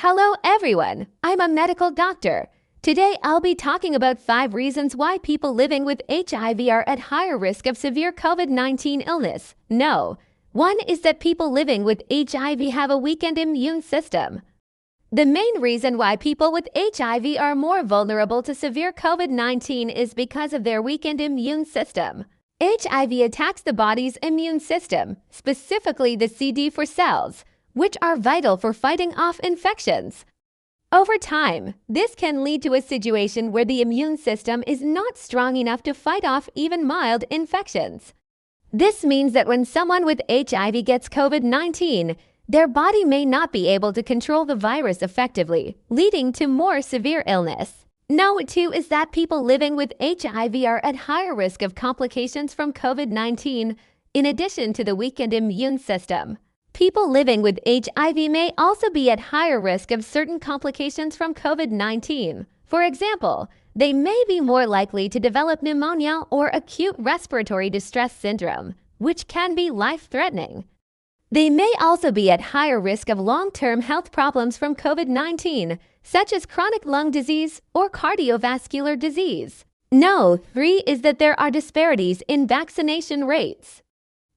Hello everyone, I'm a medical doctor. Today I'll be talking about 5 reasons why people living with HIV are at higher risk of severe COVID-19 illness. No. One is that people living with HIV have a weakened immune system. The main reason why people with HIV are more vulnerable to severe COVID-19 is because of their weakened immune system. HIV attacks the body's immune system, specifically the CD4 cells, which are vital for fighting off infections. Over time, this can lead to a situation where the immune system is not strong enough to fight off even mild infections. This means that when someone with HIV gets COVID-19, their body may not be able to control the virus effectively, leading to more severe illness. Note 2 is that people living with HIV are at higher risk of complications from COVID-19, in addition to the weakened immune system. People living with HIV may also be at higher risk of certain complications from COVID-19. For example, they may be more likely to develop pneumonia or acute respiratory distress syndrome, which can be life-threatening. They may also be at higher risk of long-term health problems from COVID-19, such as chronic lung disease or cardiovascular disease. No. 3 is that there are disparities in vaccination rates.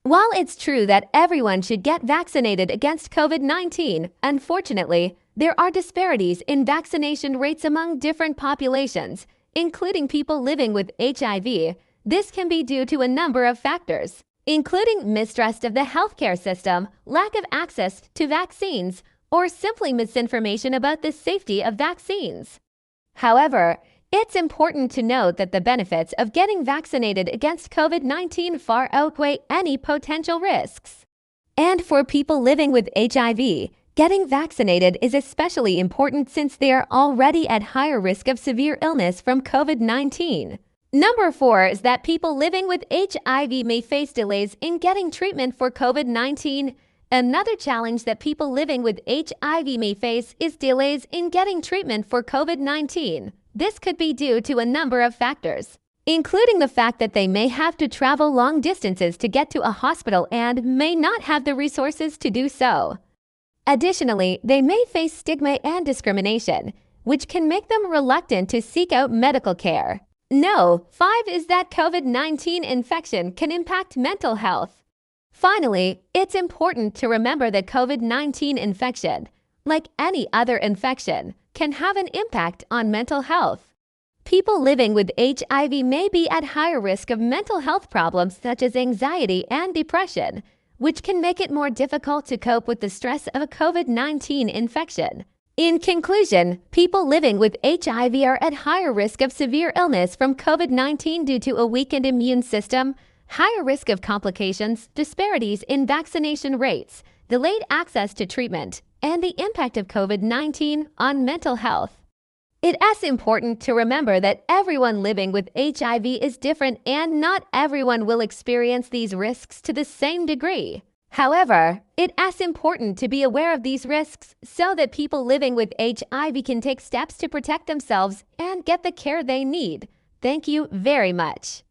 While it's true that everyone should get vaccinated against COVID-19, unfortunately, there are disparities in vaccination rates among different populations, including people living with HIV. This can be due to a number of factors, including mistrust of the healthcare system, lack of access to vaccines, or simply misinformation about the safety of vaccines. However, it's important to note that the benefits of getting vaccinated against COVID-19 far outweigh any potential risks. And for people living with HIV, getting vaccinated is especially important since they are already at higher risk of severe illness from COVID-19. Number 4 is that people living with HIV may face delays in getting treatment for COVID-19. Another challenge that people living with HIV may face is delays in getting treatment for COVID-19. This could be due to a number of factors, including the fact that they may have to travel long distances to get to a hospital and may not have the resources to do so. Additionally, they may face stigma and discrimination, which can make them reluctant to seek out medical care. No. 5 is that COVID-19 infection can impact mental health. Finally, it's important to remember that COVID-19 infection, like any other infection, can have an impact on mental health. People living with HIV may be at higher risk of mental health problems such as anxiety and depression, which can make it more difficult to cope with the stress of a COVID-19 infection. In conclusion, people living with HIV are at higher risk of severe illness from COVID-19 due to a weakened immune system, higher risk of complications, disparities in vaccination rates, delayed access to treatment, and the impact of COVID-19 on mental health. It is important to remember that everyone living with HIV is different and not everyone will experience these risks to the same degree. However, it is important to be aware of these risks so that people living with HIV can take steps to protect themselves and get the care they need. Thank you very much.